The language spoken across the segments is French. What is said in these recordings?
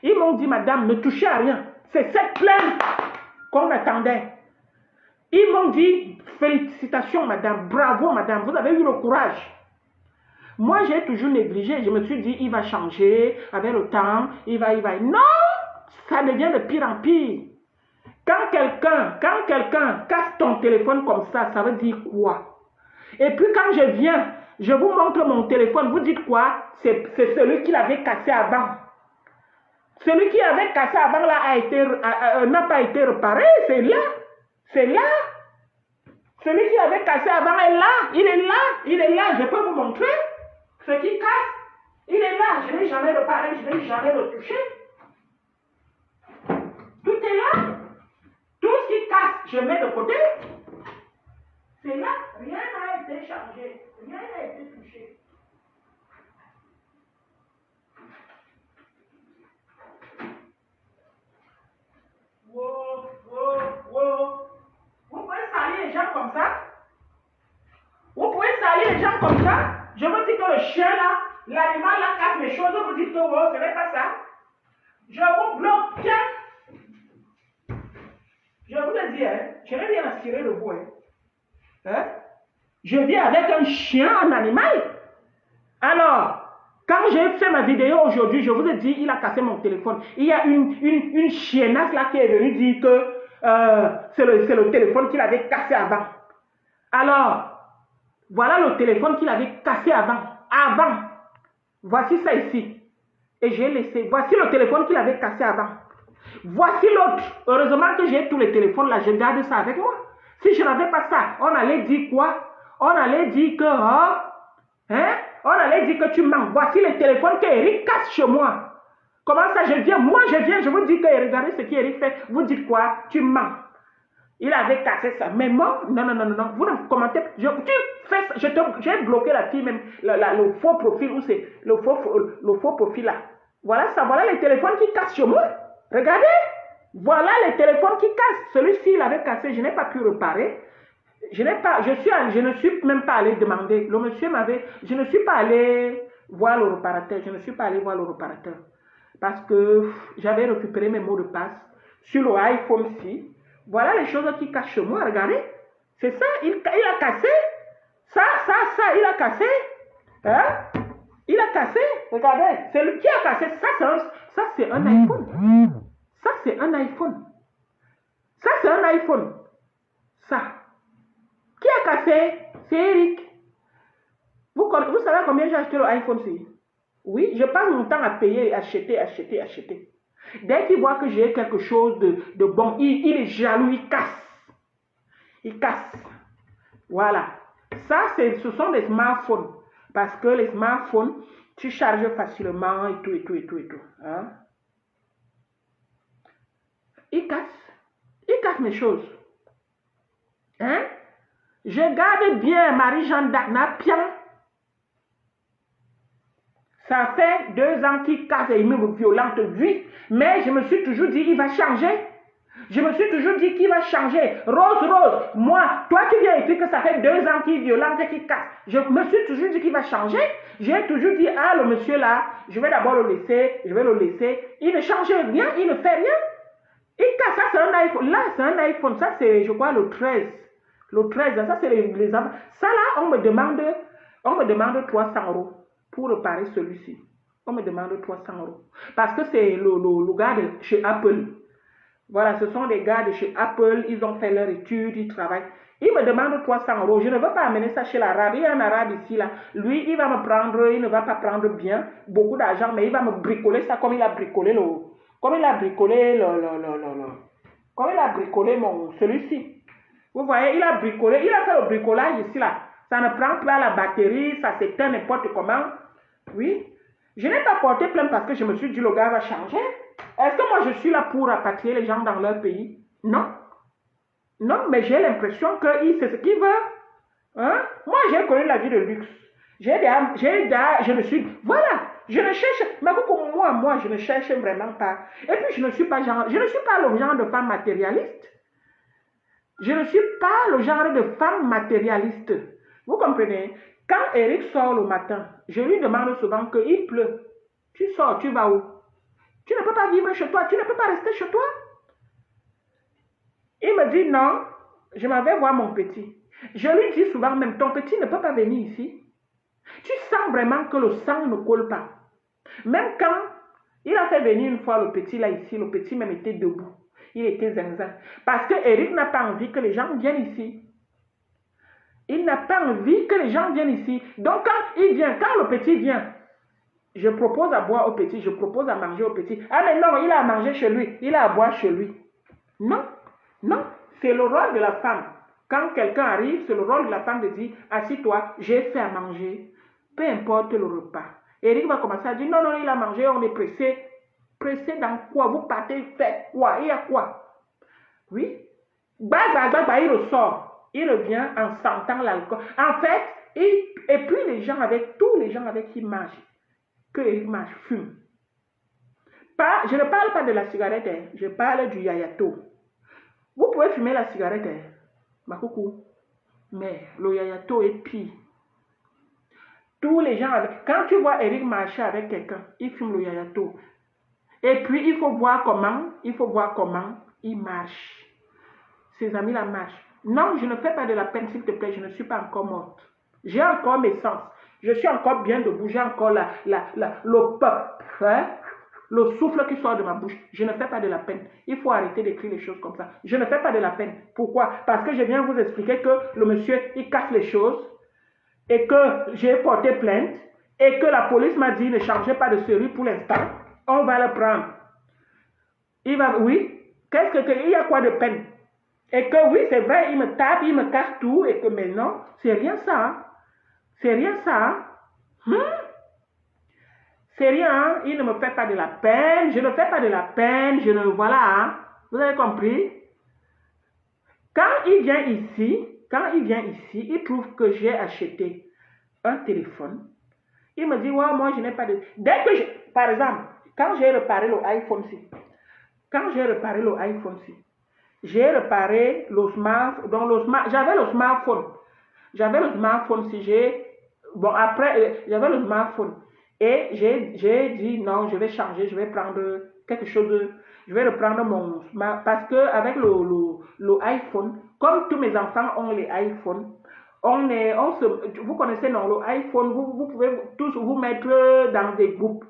Ils m'ont dit, madame, ne touchez à rien. C'est cette plainte qu'on attendait. Ils m'ont dit, félicitations, madame, bravo, madame, vous avez eu le courage. Moi, j'ai toujours négligé. Je me suis dit, il va changer avec le temps, il va. Non, ça devient de pire en pire. Quand quelqu'un casse ton téléphone comme ça veut dire quoi? Et puis quand je viens, je vous montre mon téléphone, vous dites quoi? C'est celui qui l'avait cassé avant. Celui qui avait cassé avant là n'a pas été réparé, c'est là. C'est là. Celui qui avait cassé avant est là. Il est là. Il est là. Je peux vous montrer. Ce qui casse, il est là. Je n'ai jamais réparé, je n'ai jamais retouché. Tout est là. Tout ce qui casse, je mets de côté. C'est là. Rien n'a été changé. Rien n'a été touché. Wow, wow, wow. Vous pouvez salir les gens comme ça? Vous pouvez salir les gens comme ça? Je vous dis que le chien là, l'animal là casse mes choses, vous dites que wow, ce n'est pas ça. Je vous bloque, tiens. Je vous le dis, hein, je n'ai rien à cirer de vous. Hein. Je vis avec un chien, un animal. Alors, quand j'ai fait ma vidéo aujourd'hui, je vous ai dit, il a cassé mon téléphone. Il y a une chiennasse là qui est venue dire que c'est le téléphone qu'il avait cassé avant. Alors, voilà le téléphone qu'il avait cassé avant. Avant. Voici ça ici. Et j'ai laissé. Voici le téléphone qu'il avait cassé avant. Voici l'autre. Heureusement que j'ai tous les téléphones là. Je garde ça avec moi. Si je n'avais pas ça, on allait dire quoi? On allait dire que... on allait dire que tu mens. Voici les téléphones que Eric casse chez moi. Comment ça je viens? Moi je viens, je vous dis que regardez ce qu'Eric fait. Vous dites quoi? Tu mens. Il avait cassé ça. Mais moi, non. Vous ne commentez pas. Tu fais ça. J'ai bloqué la fille même. Le faux profil. Où c'est? Le faux profil là. Voilà ça. Voilà les téléphones qui cassent chez moi. Regardez. Voilà les téléphones qui cassent. Celui-ci, il avait cassé. Je n'ai pas pu réparer. Je ne suis même pas allé demander. Le monsieur m'avait... Je ne suis pas allé voir le réparateur. Je ne suis pas allé voir le réparateur. Parce que j'avais récupéré mes mots de passe sur le iPhone-ci. Voilà les choses qui cachent chez moi, regardez. C'est ça, il a cassé. Ça, il a cassé. Hein? Il a cassé, regardez. C'est lui qui a cassé. Ça, c'est un iPhone. Ça, c'est un iPhone. Ça, c'est un iPhone. Ça. Qui a cassé? C'est Eric. Vous savez combien j'ai acheté le iPhone-ci? Oui, je passe mon temps à payer, acheter. Dès qu'il voit que j'ai quelque chose de bon, il est jaloux, il casse. Il casse. Voilà. Ça, ce sont des smartphones. Parce que les smartphones, tu charges facilement et tout. Hein? Il casse mes choses. Hein? Je garde bien Marie-Jeanne d'Arnac, bien. Ça fait 2 ans qu'il casse et il me violente, lui. Mais je me suis toujours dit, il va changer. Je me suis toujours dit qu'il va changer. Rose, moi, toi tu viens écrire que ça fait 2 ans qu'il violente et qu'il casse. Je me suis toujours dit qu'il va changer. J'ai toujours dit, ah, le monsieur là, je vais d'abord le laisser, je vais le laisser. Il ne change rien, il ne fait rien. Il casse, ça c'est un iPhone. Là, c'est un iPhone. Ça c'est, je crois, le 13. Le 13, ça c'est les enfants. Ça là, on me demande 300 € pour réparer celui-ci. On me demande 300 €. Parce que c'est le gars de chez Apple. Voilà, ce sont des gars de chez Apple. Ils ont fait leur étude, ils travaillent. Ils me demandent 300 €. Je ne veux pas amener ça chez l'arabe. Il y a un arabe ici, là. Lui, il va me prendre, il ne va pas prendre bien, beaucoup d'argent, mais il va me bricoler ça comme il a bricolé celui-ci. Vous voyez, il a bricolé, il a fait le bricolage ici, là. Ça ne prend pas la batterie, ça s'éteint n'importe comment. Oui. Je n'ai pas porté plainte parce que je me suis dit, le gars va changer. Est-ce que moi, je suis là pour rapatrier les gens dans leur pays? Non. Non, mais j'ai l'impression qu'il sait ce qu'il veut. Hein? Moi, j'ai connu la vie de luxe. Je ne suis... Voilà. Je ne cherche... Mais comme moi, je ne cherche vraiment pas. Et puis, je ne suis pas le genre de femme matérialiste. Je ne suis pas le genre de femme matérialiste. Vous comprenez? Quand Eric sort le matin, je lui demande souvent qu'il pleut. Tu sors, tu vas où? Tu ne peux pas vivre chez toi, tu ne peux pas rester chez toi. Il me dit non, je m'en vais voir mon petit. Je lui dis souvent même, ton petit ne peut pas venir ici. Tu sens vraiment que le sang ne coule pas. Même quand il a fait venir une fois le petit là ici, le petit même était debout. Il était zinzin. Parce que Eric n'a pas envie que les gens viennent ici. Il n'a pas envie que les gens viennent ici. Donc quand il vient, quand le petit vient, je propose à boire au petit, je propose à manger au petit. Ah mais non, il a à manger chez lui, il a à boire chez lui. Non, non, c'est le rôle de la femme. Quand quelqu'un arrive, c'est le rôle de la femme de dire, assis-toi, j'ai fait à manger, peu importe le repas. Eric va commencer à dire, non, non, il a mangé, on est pressé. Pressé dans quoi? Vous partez faire quoi? Il y a quoi? Oui. Bah, il ressort. Il revient en sentant l'alcool. En fait, et puis tous les gens avec qui il marche, que Eric marche, fume. Je ne parle pas de la cigarette, hein, je parle du yayato. Vous pouvez fumer la cigarette, hein, ma coucou, mais le yayato est pire. Tous les gens quand tu vois Eric marcher avec quelqu'un, il fume le yayato. Et puis il faut voir comment il marche. Ses amis la marchent. Non, je ne fais pas de la peine, s'il te plaît, je ne suis pas encore morte. J'ai encore mes sens. Je suis encore bien debout, j'ai encore le peuple, hein? Le souffle qui sort de ma bouche. Je ne fais pas de la peine. Il faut arrêter d'écrire les choses comme ça. Je ne fais pas de la peine. Pourquoi? Parce que je viens vous expliquer que le monsieur, il casse les choses et que j'ai porté plainte et que la police m'a dit ne changez pas de série pour l'instant. On va le prendre. Oui. Il y a quoi de peine? Et que oui, c'est vrai, il me tape, il me casse tout et que mais non, c'est rien ça. Hein? C'est rien ça. Hein? C'est rien, hein? Il ne me fait pas de la peine, je ne fais pas de la peine, voilà, hein? Vous avez compris? Quand il vient ici, il trouve que j'ai acheté un téléphone. Il me dit, ouais, moi je n'ai pas de... Par exemple, quand j'ai réparé le iPhone 6, j'ai réparé le smartphone, j'avais le smartphone, j'avais le smartphone. Et j'ai dit non, je vais changer, je vais prendre quelque chose, je vais reprendre mon smart, parce que avec le iPhone, comme tous mes enfants ont les iPhones, vous connaissez non, le iPhone, vous pouvez tous vous mettre dans des groupes,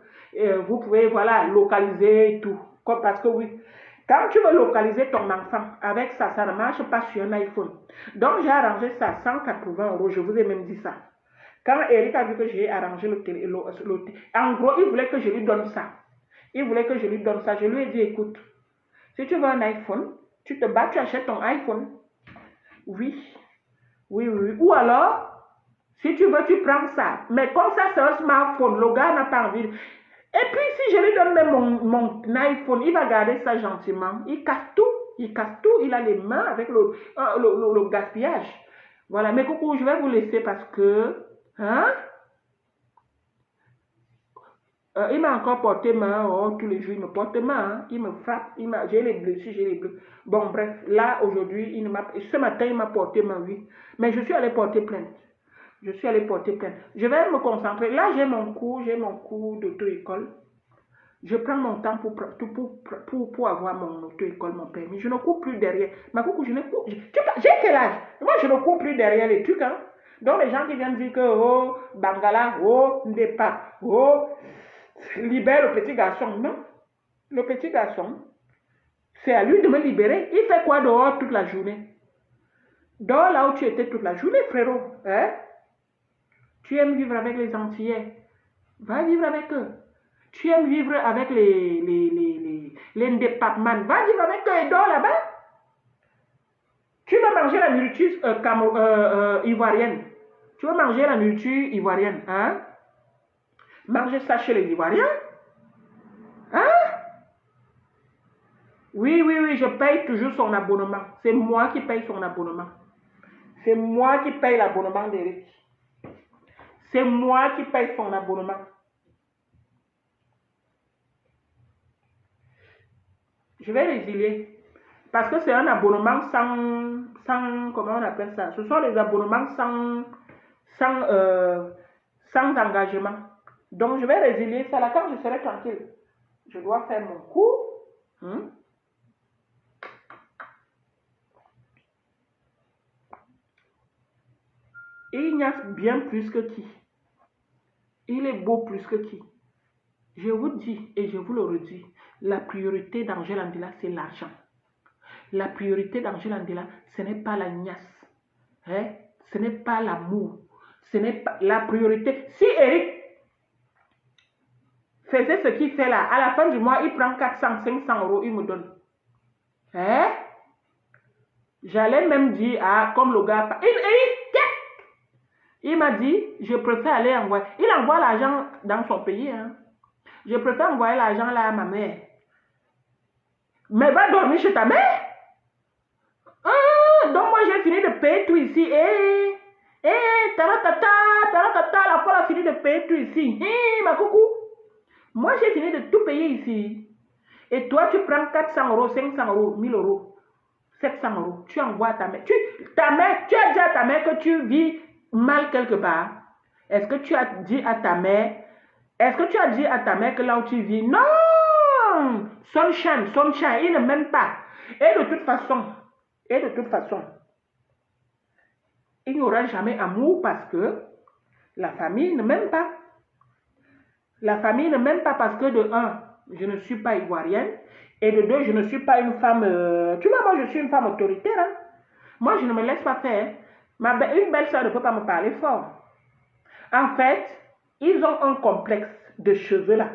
vous pouvez voilà, localiser tout, parce que oui, quand tu veux localiser ton enfant avec ça, ça ne marche pas sur un iPhone. Donc j'ai arrangé ça à 180 €, je vous ai même dit ça. Quand Eric a vu que j'ai arrangé en gros, il voulait que je lui donne ça. Je lui ai dit, écoute, si tu veux un iPhone, tu te bats, tu achètes ton iPhone. Oui. Ou alors, si tu veux, tu prends ça. Mais comme ça, c'est un smartphone, le gars n'a pas envie. Et puis, si je lui donne même mon iPhone, il va garder ça gentiment. Il casse tout. Il a les mains avec le gaspillage. Voilà, mais coucou, je vais vous laisser parce que... Hein? Il m'a encore porté main, tous les jours il me porte main, hein? Il me frappe, j'ai les blessures, Bon bref, là aujourd'hui, ce matin il m'a porté main, oui, mais je suis allé porter plainte. Je vais me concentrer, là j'ai mon cours d'auto-école. Je prends mon temps pour avoir mon auto-école, mon permis. Je ne cours plus derrière. Ma coucou, j'ai quel âge? Moi je ne cours plus derrière les trucs, hein. Donc les gens qui viennent dire que, oh, Bangala, oh, Ndepa, oh, libère le petit garçon. Non, le petit garçon, c'est à lui de me libérer. Il fait quoi dehors toute la journée? Dehors là où tu étais toute la journée, frérot. Hein? Tu aimes vivre avec les Antillais. Va vivre avec eux. Tu aimes vivre avec les Ndepapman. Va vivre avec eux et dors là-bas. Tu vas manger la nourriture ivoirienne. Tu vas manger la nourriture ivoirienne. Hein? Manger ça chez les Ivoiriens. Hein? Oui, je paye toujours son abonnement. C'est moi qui paye son abonnement. C'est moi qui paye l'abonnement d'Eric. C'est moi qui paye son abonnement. Je vais résilier. Parce que c'est un abonnement sans, comment on appelle ça? Ce sont les abonnements sans engagement. Donc, je vais résilier ça là quand je serai tranquille. Je dois faire mon cours. Ignace bien plus que qui? Il est beau plus que qui? Je vous dis et je vous le redis, la priorité d'Angèle Andela, c'est l'argent. La priorité d'Angèle Andela, ce n'est pas la niasse. Hein? Ce n'est pas l'amour. Ce n'est pas la priorité. Si Eric faisait ce qu'il fait là, à la fin du mois, il prend 400, 500 euros, il me donne. Hein? J'allais même dire, comme le gars, il m'a dit, je préfère aller envoyer. Il envoie l'argent dans son pays. Hein. Je préfère envoyer l'argent là à ma mère. Mais va dormir chez ta mère. Donc moi j'ai fini de payer tout ici. Taratata, la folle a fini de payer tout ici. Ma coucou. Moi j'ai fini de tout payer ici. Et toi tu prends 400 euros, 500 euros, 1000 euros, 700 euros. Tu envoies à ta mère. Tu as dit à ta mère que tu vis mal quelque part. Est-ce que tu as dit à ta mère, que là où tu vis, non, Sunshine, il ne m'aime pas. Et de toute façon, il n'y aura jamais amour parce que la famille ne m'aime pas. La famille ne m'aime pas parce que de un, je ne suis pas ivoirienne et de deux, je ne suis pas une femme, tu vois, moi je suis une femme autoritaire. Hein. Moi je ne me laisse pas faire. Une belle soeur ne peut pas me parler fort. En fait, ils ont un complexe de cheveux là.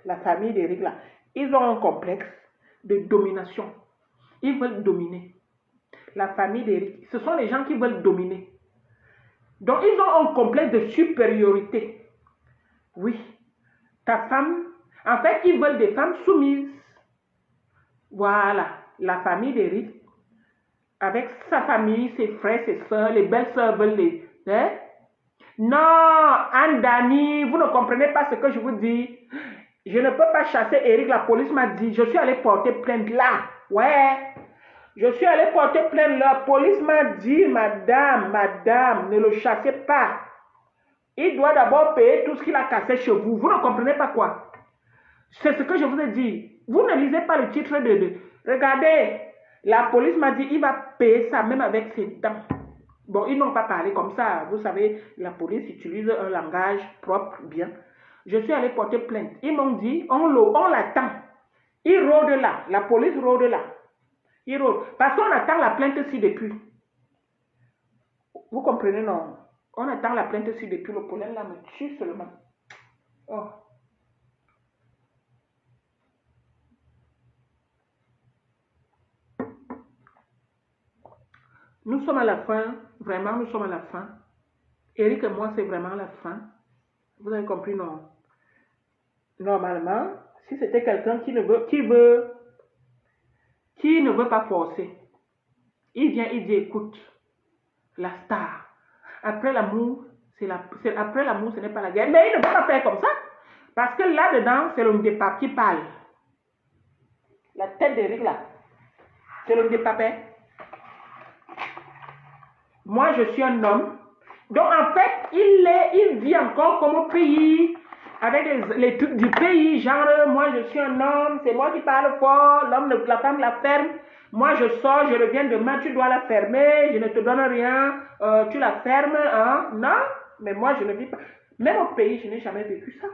La famille d'Éric là. Ils ont un complexe de domination. Ils veulent dominer. La famille d'Éric, ce sont les gens qui veulent dominer. Donc, ils ont un complexe de supériorité. Oui. Ta femme, en fait, ils veulent des femmes soumises. Voilà. La famille d'Éric, avec sa famille, ses frères, ses soeurs, les belles soeurs veulent les... Hein? Non, Anne-Dani, vous ne comprenez pas ce que je vous dis. Je ne peux pas chasser Eric, la police m'a dit. Je suis allé porter plainte là. Ouais. Je suis allé porter plainte là. La police m'a dit, madame, ne le chassez pas. Il doit d'abord payer tout ce qu'il a cassé chez vous. Vous ne comprenez pas quoi? C'est ce que je vous ai dit. Vous ne lisez pas le titre de... Regardez, la police m'a dit, il va payer ça même avec ses dents. Bon, ils n'ont pas parlé comme ça. Vous savez, la police utilise un langage propre, bien. Je suis allé porter plainte. Ils m'ont dit, on l'attend. Il rôde là. La police rôde là. Il rôde. Parce qu'on attend la plainte ici depuis. Vous comprenez, non? On attend la plainte ici depuis. Le pollen là me tue seulement. Oh. Nous sommes à la fin. Vraiment, nous sommes à la fin. Eric et moi, c'est vraiment la fin. Vous avez compris, non? Normalement, si c'était quelqu'un qui ne veut pas forcer, il vient, il dit, écoute, la star, après l'amour, après l'amour, ce n'est pas la guerre. Mais il ne peut pas faire comme ça. Parce que là-dedans, c'est le départ qui parle. La tête d'Eric, là, c'est le départ. Moi, je suis un homme. Donc, en fait, il vit encore comme au pays, avec les trucs du pays, genre, moi, je suis un homme, c'est moi qui parle fort, la femme la ferme. Moi, je sors, je reviens demain, tu dois la fermer, je ne te donne rien, tu la fermes, hein? Non, mais moi, je ne vis pas. Même au pays, je n'ai jamais vécu ça.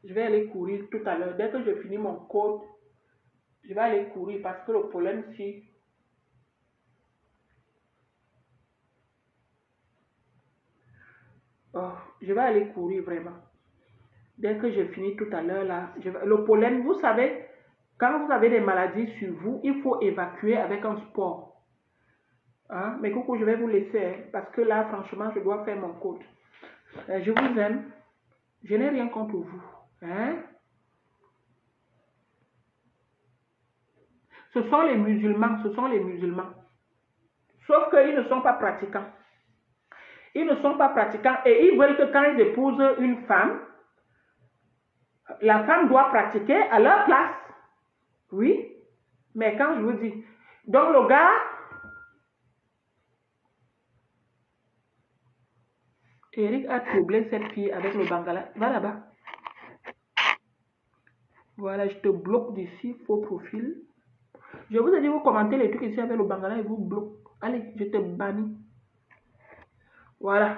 Je vais aller courir tout à l'heure. Dès que je finis mon code, je vais aller courir parce que le problème, si... Oh, je vais aller courir vraiment. Dès que je finis tout à l'heure, là, le pollen, vous savez, quand vous avez des maladies sur vous, il faut évacuer avec un sport. Hein? Mais coucou, je vais vous laisser, hein, parce que là, franchement, je dois faire mon code. Je vous aime. Je n'ai rien contre vous. Hein? Ce sont les musulmans, Sauf qu'ils ne sont pas pratiquants. Ils ne sont pas pratiquants et ils veulent que quand ils épousent une femme, la femme doit pratiquer à leur place. Oui, mais quand je vous dis, donc le gars, Eric a troublé cette fille avec le bangala. Va là-bas. Voilà, je te bloque d'ici, faux profil. Je vous ai dit, vous commentez les trucs ici avec le bangala et vous bloque. Allez, je te bannis. Voilà.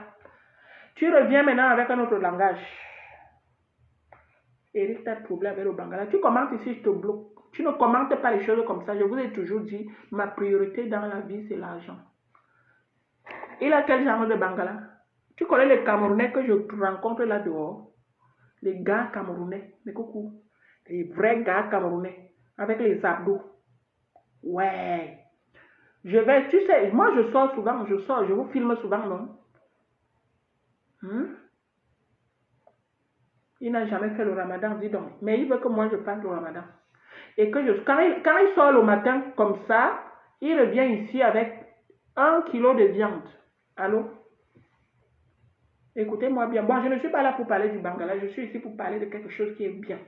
Tu reviens maintenant avec un autre langage. Eric t'a troublé avec le bangala. Tu commentes ici, je te bloque. Tu ne commentes pas les choses comme ça. Je vous ai toujours dit, ma priorité dans la vie, c'est l'argent. Il a quel genre de bangala? Tu connais les Camerounais que je rencontre là dehors? Les gars camerounais, mais coucou. Les vrais gars camerounais, avec les abdos. Ouais. Je vais, tu sais, moi je sors souvent, je vous filme souvent, non? Il n'a jamais fait le ramadan, dis donc. Mais il veut que moi je fasse le ramadan. Et que quand il sort le matin comme ça, il revient ici avec 1 kilo de viande. Allô? Écoutez-moi bien. Bon, je ne suis pas là pour parler du bangala, je suis ici pour parler de quelque chose qui est bien.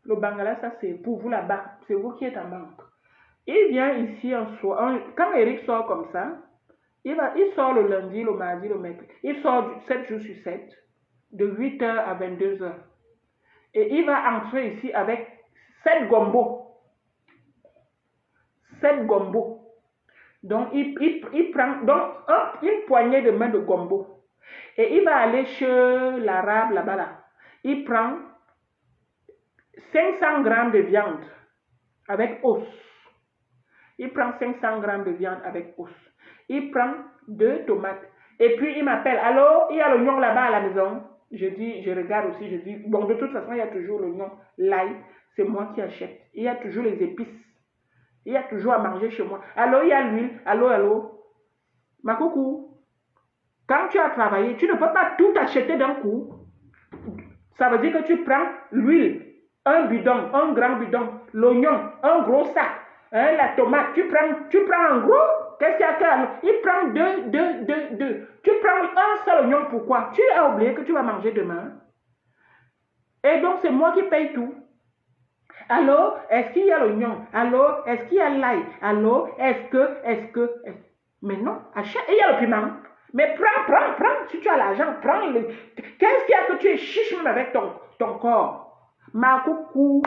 Le bangala, ça c'est pour vous là-bas. C'est vous qui êtes en banque. Il vient ici en soir. Quand Eric sort comme ça, il sort le lundi, le mardi, le mercredi. Il sort 7 jours sur 7, de 8h à 22h. Et il va entrer ici avec 7 gombos. 7 gombos. Donc, il prend donc, une poignée de main de gombo. Et il va aller chez l'arabe là-bas. Là. Il prend 500 grammes de viande avec os. Il prend 500 grammes de viande avec os. Il prend 2 tomates. Et puis, il m'appelle. Allô, il y a l'oignon là-bas à la maison. Je dis, je regarde aussi, je dis, bon, de toute façon, il y a toujours l'oignon, l'ail. C'est moi qui achète. Il y a toujours les épices. Il y a toujours à manger chez moi. Allô, il y a l'huile. Allô, allô. Ma coucou. Quand tu as travaillé, tu ne peux pas tout acheter d'un coup. Ça veut dire que tu prends l'huile, un bidon, un grand bidon, l'oignon, un gros sac, hein, la tomate, tu prends en gros. Qu'est-ce qu'il y a qu'à? Il prend deux. Tu prends un seul oignon, pourquoi? Tu as oublié que tu vas manger demain. Et donc, c'est moi qui paye tout. Allô, est-ce qu'il y a l'oignon? Allô, est-ce qu'il y a l'ail? Allô, est-ce que... Mais non, achète. Et il y a le piment. Mais prends. Si tu as l'argent, prends. Qu'est-ce qu'il y a que tu es chiche même avec ton corps? Ma coucou.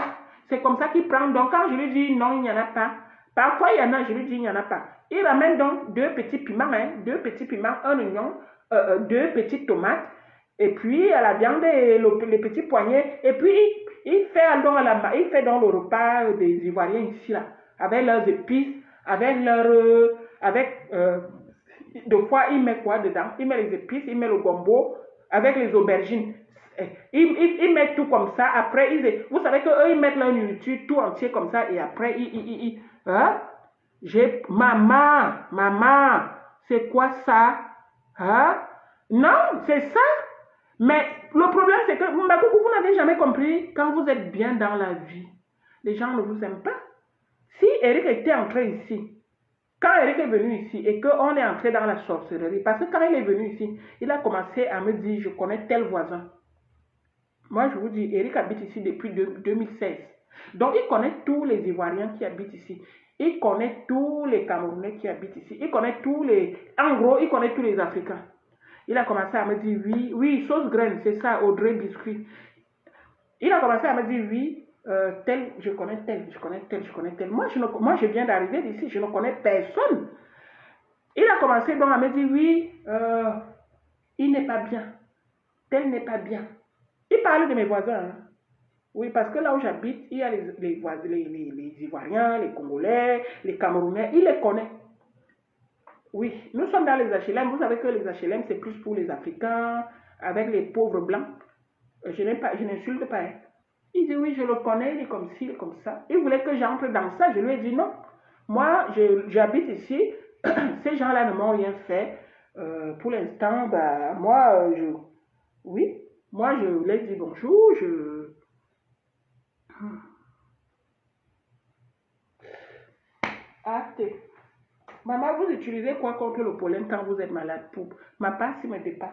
C'est comme ça qu'il prend. Donc, quand je lui dis non, il n'y en a pas. Parfois, il y en a, je lui dis il n'y en a pas. Il ramène donc 2 petits piments, hein, 2 petits piments, un oignon, 2 petites tomates. Et puis, la viande et les petits poignets. Et puis, il fait donc le repas des Ivoiriens ici, là, avec leurs épices, deux fois, il met quoi dedans? Il met les épices, il met le gombo, avec les aubergines. Il met tout comme ça. Après, vous savez qu'eux, ils mettent leur nourriture tout entier comme ça. Et après, hein? Maman, c'est quoi ça? Hein? Non, c'est ça. Mais le problème, c'est que vous n'avez jamais compris, quand vous êtes bien dans la vie, les gens ne vous aiment pas. Si Eric était entré ici, quand Eric est venu ici et qu'on est entré dans la sorcellerie, parce que quand il est venu ici, il a commencé à me dire, je connais tel voisin. Moi, je vous dis, Eric habite ici depuis 2016. Donc, il connaît tous les Ivoiriens qui habitent ici. Il connaît tous les Camerounais qui habitent ici. Il connaît en gros, il connaît tous les Africains. Il a commencé à me dire oui, sauce graine, c'est ça, Audrey Biscuit. Il a commencé à me dire oui, je connais tel. Moi, je viens d'arriver d'ici, je ne connais personne. Il a commencé donc à me dire oui, il n'est pas bien, tel n'est pas bien. Il parle de mes voisins. Hein. Oui, parce que là où j'habite, il y a les Ivoiriens, les Congolais, les Camerounais, il les connaît. Oui, nous sommes dans les HLM. Vous savez que les HLM, c'est plus pour les Africains, avec les pauvres blancs. Je n'insulte pas. Hein. Il dit, oui, je le connais, il est comme ci, il est comme ça. Il voulait que j'entre dans ça. Je lui ai dit, non. Moi, j'habite ici. Ces gens-là ne m'ont rien fait. Pour l'instant, bah, moi, je leur dis bonjour. Acte. Maman, vous utilisez quoi contre le pollen quand vous êtes malade? Ma passe, il me dépasse.